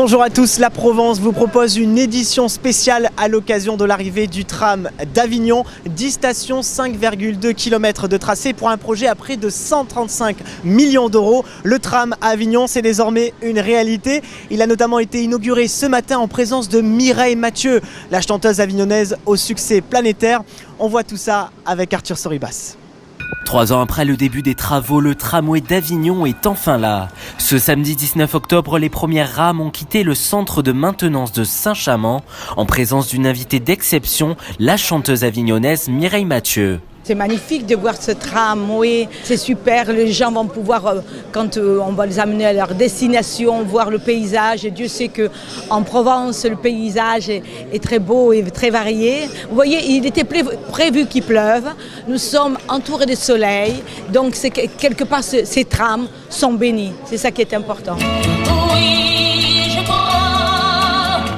Bonjour à tous, la Provence vous propose une édition spéciale à l'occasion de l'arrivée du tram d'Avignon. 10 stations, 5,2 km de tracé pour un projet à près de 135 millions d'euros. Le tram à Avignon, c'est désormais une réalité. Il a notamment été inauguré ce matin en présence de Mireille Mathieu, la chanteuse avignonnaise au succès planétaire. On voit tout ça avec Arthur Soribas. 3 ans après le début des travaux, le tramway d'Avignon est enfin là. Ce samedi 19 octobre, les premières rames ont quitté le centre de maintenance de Saint-Chamond en présence d'une invitée d'exception, la chanteuse avignonnaise Mireille Mathieu. C'est magnifique de voir ce tramway, c'est super, les gens vont pouvoir, quand on va les amener à leur destination, voir le paysage. Et Dieu sait qu'en Provence, le paysage est très beau et très varié. Vous voyez, il était prévu qu'il pleuve, nous sommes entourés de soleil, donc quelque part ces trams sont bénis, c'est ça qui est important.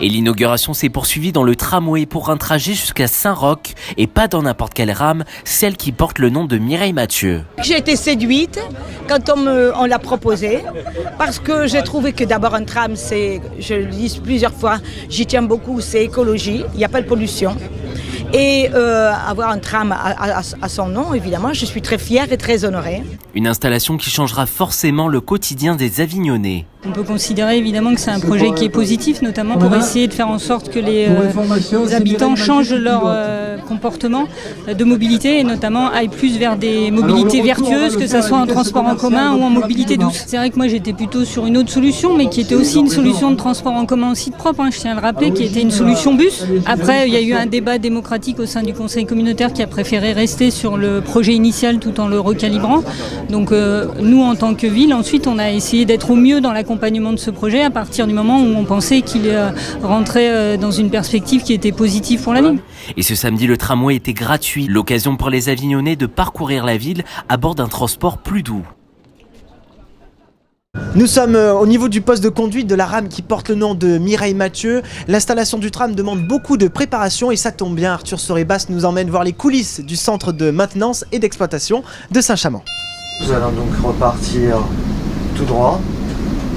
Et l'inauguration s'est poursuivie dans le tramway pour un trajet jusqu'à Saint-Roch et pas dans n'importe quelle rame, celle qui porte le nom de Mireille Mathieu. J'ai été séduite quand on l'a proposé parce que j'ai trouvé que d'abord un tram, je le dis plusieurs fois, j'y tiens beaucoup, c'est écologie, il n'y a pas de pollution. Et avoir un tram à son nom, évidemment, je suis très fière et très honorée. Une installation qui changera forcément le quotidien des Avignonnais. On peut considérer évidemment que c'est un projet qui est positif, notamment pour essayer de faire en sorte que les habitants changent leur comportement de mobilité et notamment aillent plus vers des mobilités vertueuses, que ce soit en transport en commun ou en mobilité douce. C'est vrai que moi j'étais plutôt sur une autre solution, mais qui était aussi une solution de transport en commun au site propre, je tiens à le rappeler, qui était une solution bus. Après, il y a eu un débat démocratique au sein du conseil communautaire qui a préféré rester sur le projet initial tout en le recalibrant. Donc nous, en tant que ville, ensuite, on a essayé d'être au mieux dans l'accompagnement de ce projet à partir du moment où on pensait qu'il rentrait dans une perspective qui était positive pour la ville. Et ce samedi, le tramway était gratuit, l'occasion pour les Avignonnais de parcourir la ville à bord d'un transport plus doux. Nous sommes au niveau du poste de conduite de la rame qui porte le nom de Mireille Mathieu. L'installation du tram demande beaucoup de préparation et ça tombe bien, Arthur Soribas nous emmène voir les coulisses du centre de maintenance et d'exploitation de Saint-Chamond. Nous allons donc repartir tout droit.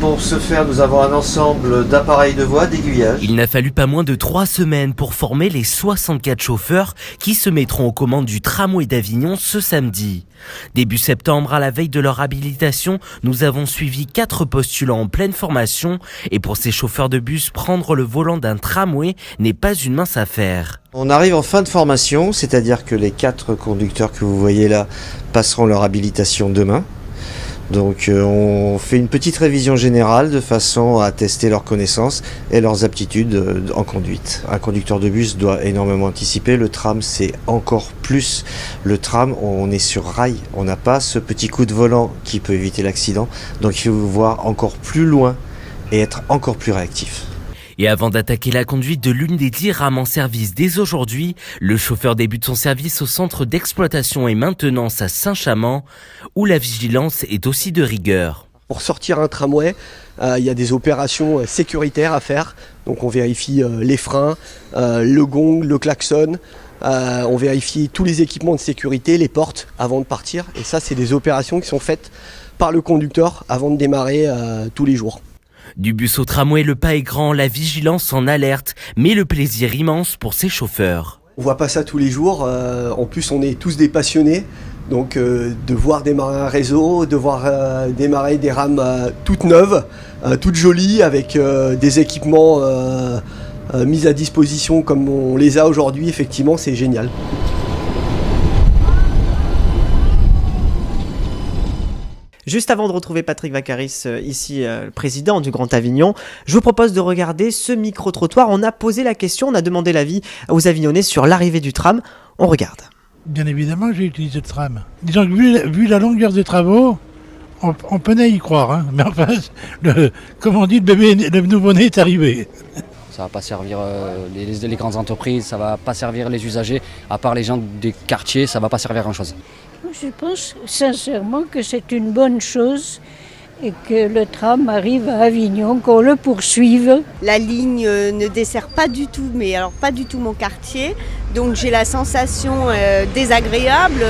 Pour ce faire, nous avons un ensemble d'appareils de voie, d'aiguillage. Il n'a fallu pas moins de 3 semaines pour former les 64 chauffeurs qui se mettront aux commandes du tramway d'Avignon ce samedi. Début septembre, à la veille de leur habilitation, nous avons suivi 4 postulants en pleine formation. Et pour ces chauffeurs de bus, prendre le volant d'un tramway n'est pas une mince affaire. On arrive en fin de formation, c'est-à-dire que les 4 conducteurs que vous voyez là passeront leur habilitation demain. Donc on fait une petite révision générale de façon à tester leurs connaissances et leurs aptitudes en conduite. Un conducteur de bus doit énormément anticiper, le tram c'est encore plus. Le tram, on est sur rail, on n'a pas ce petit coup de volant qui peut éviter l'accident, donc il faut voir encore plus loin et être encore plus réactif. Et avant d'attaquer la conduite de l'une des 10 rames en service dès aujourd'hui, le chauffeur débute son service au centre d'exploitation et maintenance à Saint-Chamond, où la vigilance est aussi de rigueur. Pour sortir un tramway, il y a des opérations sécuritaires à faire. Donc on vérifie les freins, le gong, le klaxon. On vérifie tous les équipements de sécurité, les portes avant de partir. Et ça, c'est des opérations qui sont faites par le conducteur avant de démarrer tous les jours. Du bus au tramway, le pas est grand, la vigilance en alerte, mais le plaisir immense pour ses chauffeurs. On voit pas ça tous les jours, en plus on est tous des passionnés, donc de voir démarrer un réseau, de voir démarrer des rames toutes neuves, toutes jolies, avec des équipements mis à disposition comme on les a aujourd'hui, effectivement c'est génial. Juste avant de retrouver Patrick Vaccaris, ici président du Grand Avignon, je vous propose de regarder ce micro-trottoir. On a posé la question, on a demandé l'avis aux Avignonnais sur l'arrivée du tram. On regarde. Bien évidemment, j'ai utilisé le tram. Disons que vu la longueur des travaux, on peinait à y croire. Hein. Mais enfin, comme on dit, le nouveau-né est arrivé. Ça ne va pas servir les grandes entreprises, ça ne va pas servir les usagers. À part les gens des quartiers, ça ne va pas servir à grand-chose. Je pense sincèrement que c'est une bonne chose et que le tram arrive à Avignon, qu'on le poursuive. La ligne ne dessert pas du tout, mais alors pas du tout mon quartier. Donc j'ai la sensation désagréable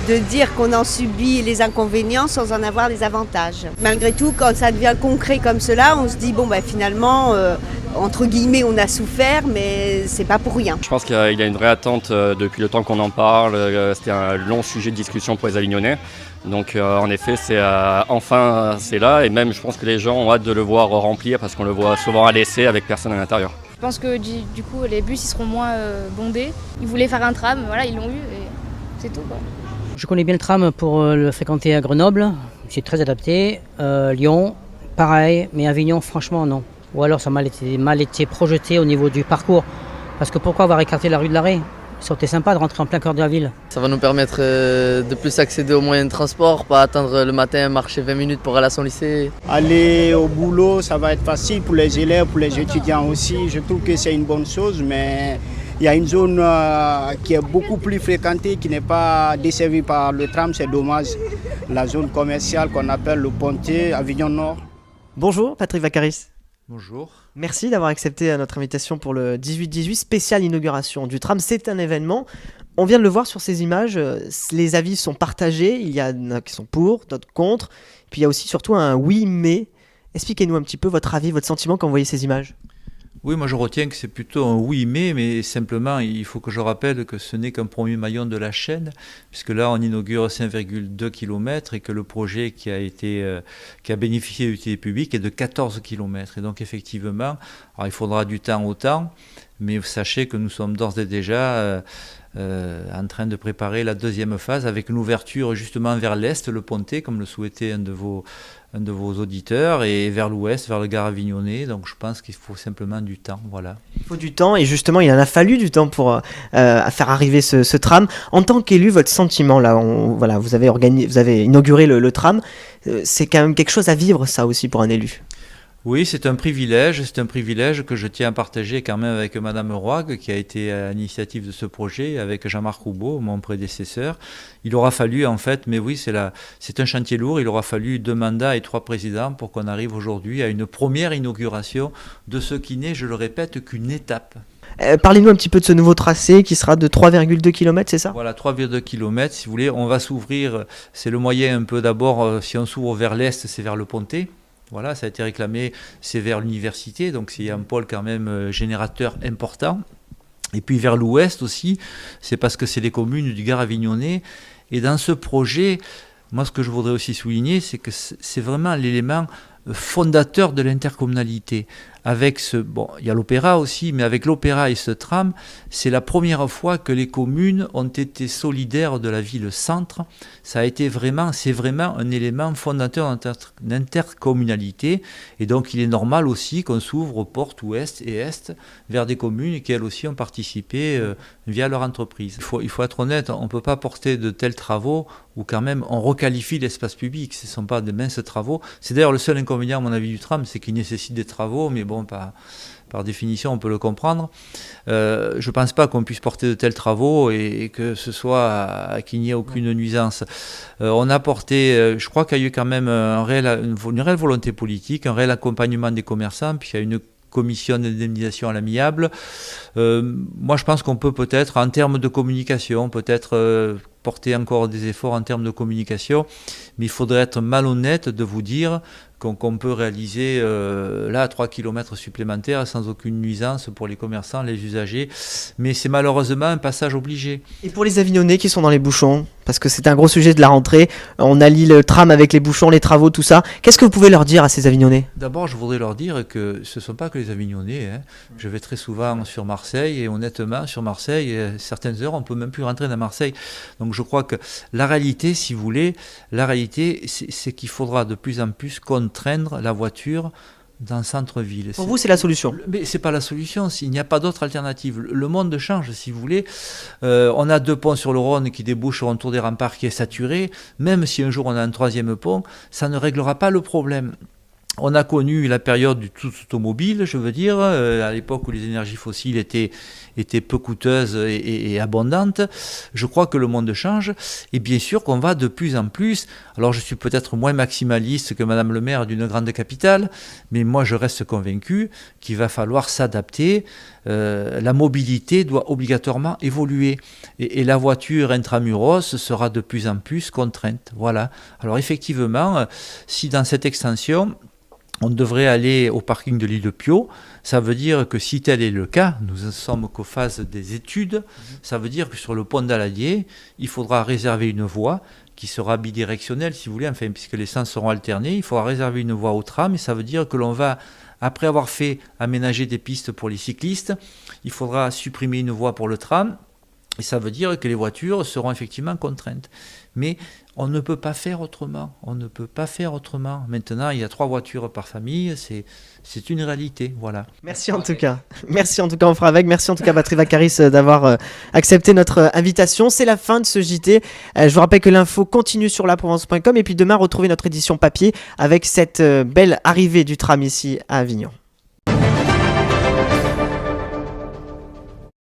de dire qu'on en subit les inconvénients sans en avoir les avantages. Malgré tout, quand ça devient concret comme cela, on se dit bon finalement, entre guillemets, on a souffert, mais c'est pas pour rien. Je pense qu'il y a une vraie attente depuis le temps qu'on en parle. C'était un long sujet de discussion pour les Avignonnais. Donc en effet, enfin c'est là, et même je pense que les gens ont hâte de le voir remplir parce qu'on le voit souvent à l'essai avec personne à l'intérieur. Je pense que du coup les bus ils seront moins bondés. Ils voulaient faire un tram, voilà, ils l'ont eu et c'est tout, quoi. Je connais bien le tram pour le fréquenter à Grenoble, c'est très adapté. Lyon, pareil, mais Avignon, franchement non. Ou alors ça a mal été projeté au niveau du parcours. Parce que pourquoi avoir écarté la rue de l'Arrêt ? Ça aurait été sympa de rentrer en plein cœur de la ville. Ça va nous permettre de plus accéder aux moyens de transport, pas attendre le matin, marcher 20 minutes pour aller à son lycée. Aller au boulot, ça va être facile pour les élèves, pour les étudiants aussi. Je trouve que c'est une bonne chose, mais il y a une zone qui est beaucoup plus fréquentée, qui n'est pas desservie par le tram, c'est dommage. La zone commerciale qu'on appelle le Pontet, Avignon Nord. Bonjour Patrick Vaccaris. Bonjour. Merci d'avoir accepté notre invitation pour le 18-18 spécial inauguration du tram. C'est un événement. On vient de le voir sur ces images. Les avis sont partagés. Il y en a qui sont pour, d'autres contre. Puis il y a aussi surtout un oui mais. Expliquez-nous un petit peu votre avis, votre sentiment quand vous voyez ces images. Oui, moi je retiens que c'est plutôt un oui mais simplement il faut que je rappelle que ce n'est qu'un premier maillon de la chaîne, puisque là on inaugure 5,2 km et que le projet qui a bénéficié de l'utilité publique est de 14 km. Et donc effectivement, alors il faudra du temps au temps, mais sachez que nous sommes d'ores et déjà en train de préparer la deuxième phase avec une ouverture justement vers l'est, le Pontet, comme le souhaitait un de vos auditeurs, et vers l'ouest, vers le Gare Avignonnais. Donc je pense qu'il faut simplement du temps, voilà. Il faut du temps, et justement il en a fallu du temps pour faire arriver ce tram. En tant qu'élu, votre sentiment là, vous avez inauguré le tram, c'est quand même quelque chose à vivre ça aussi pour un élu. Oui, c'est un privilège que je tiens à partager quand même avec Madame Roig, qui a été à l'initiative de ce projet, avec Jean-Marc Roubaud, mon prédécesseur. Il aura fallu en fait, mais oui, c'est un chantier lourd, il aura fallu 2 mandats et 3 présidents pour qu'on arrive aujourd'hui à une première inauguration de ce qui n'est, je le répète, qu'une étape. Parlez-nous un petit peu de ce nouveau tracé qui sera de 3,2 km, c'est ça ? Voilà, 3,2 km, si vous voulez. On va s'ouvrir, c'est le moyen un peu d'abord, si on s'ouvre vers l'est, c'est vers le Pontet. Voilà, ça a été réclamé, c'est vers l'université, donc c'est un pôle quand même générateur important. Et puis vers l'ouest aussi, c'est parce que c'est les communes du Gard Avignonnais. Et dans ce projet, moi ce que je voudrais aussi souligner, c'est que c'est vraiment l'élément fondateur de l'intercommunalité. Avec il y a l'opéra aussi, mais avec l'opéra et ce tram, c'est la première fois que les communes ont été solidaires de la ville-centre. C'est vraiment un élément fondateur d'intercommunalité. Et donc il est normal aussi qu'on s'ouvre aux portes ouest et est vers des communes qui elles aussi ont participé via leur entreprise. Il faut être honnête, on ne peut pas porter de tels travaux où quand même on requalifie l'espace public. Ce ne sont pas de minces travaux. C'est d'ailleurs le seul inconvénient à mon avis du tram, c'est qu'il nécessite des travaux, mais bon, par définition, on peut le comprendre. Je ne pense pas qu'on puisse porter de tels travaux et que ce soit qu'il n'y ait aucune nuisance. On a porté, je crois qu'il y a eu quand même une réelle volonté politique, un réel accompagnement des commerçants, puis il y a une commission d'indemnisation à l'amiable. Moi, je pense qu'on peut-être, en termes de communication, porter encore des efforts en termes de communication, mais il faudrait être malhonnête de vous dire qu'on peut réaliser 3 km supplémentaires sans aucune nuisance pour les commerçants, les usagers, mais c'est malheureusement un passage obligé. Et pour les Avignonnais qui sont dans les bouchons, parce que c'est un gros sujet de la rentrée, on allie le tram avec les bouchons, les travaux, tout ça, qu'est-ce que vous pouvez leur dire à ces Avignonnais ? D'abord, je voudrais leur dire que ce ne sont pas que les Avignonnais. Je vais très souvent sur Marseille, et honnêtement, sur Marseille, à certaines heures, on ne peut même plus rentrer dans Marseille. Donc je crois que la réalité, si vous voulez, c'est qu'il faudra de plus en plus contraindre la voiture dans le centre-ville. Pour vous, c'est la solution ? Mais ce n'est pas la solution, il n'y a pas d'autre alternative. Le monde change, si vous voulez. On a 2 ponts sur le Rhône qui débouchent autour des remparts qui est saturé. Même si un jour on a un 3e pont, ça ne réglera pas le problème. On a connu la période du tout automobile, je veux dire, à l'époque où les énergies fossiles étaient peu coûteuses et abondantes. Je crois que le monde change et bien sûr qu'on va de plus en plus, alors je suis peut-être moins maximaliste que Madame le maire d'une grande capitale, mais moi je reste convaincu qu'il va falloir s'adapter. La mobilité doit obligatoirement évoluer et la voiture intramuros sera de plus en plus contrainte. Voilà. Alors effectivement, si dans cette extension, on devrait aller au parking de l'île de Piau, ça veut dire que si tel est le cas, nous ne sommes qu'aux phases des études, ça veut dire que sur le pont d'Aladier, il faudra réserver une voie qui sera bidirectionnelle, si vous voulez, enfin, puisque les sens seront alternés, il faudra réserver une voie au tram, et ça veut dire que l'on va, après avoir fait aménager des pistes pour les cyclistes, il faudra supprimer une voie pour le tram, et ça veut dire que les voitures seront effectivement contraintes. Mais on ne peut pas faire autrement. On ne peut pas faire autrement. Maintenant, il y a 3 voitures par famille. C'est une réalité. Voilà. Merci en tout cas. Merci en tout cas, on fera avec. Merci en tout cas, Batterie Vacaris, d'avoir accepté notre invitation. C'est la fin de ce JT. Je vous rappelle que l'info continue sur laprovence.com. Et puis demain, retrouvez notre édition papier avec cette belle arrivée du tram ici à Avignon.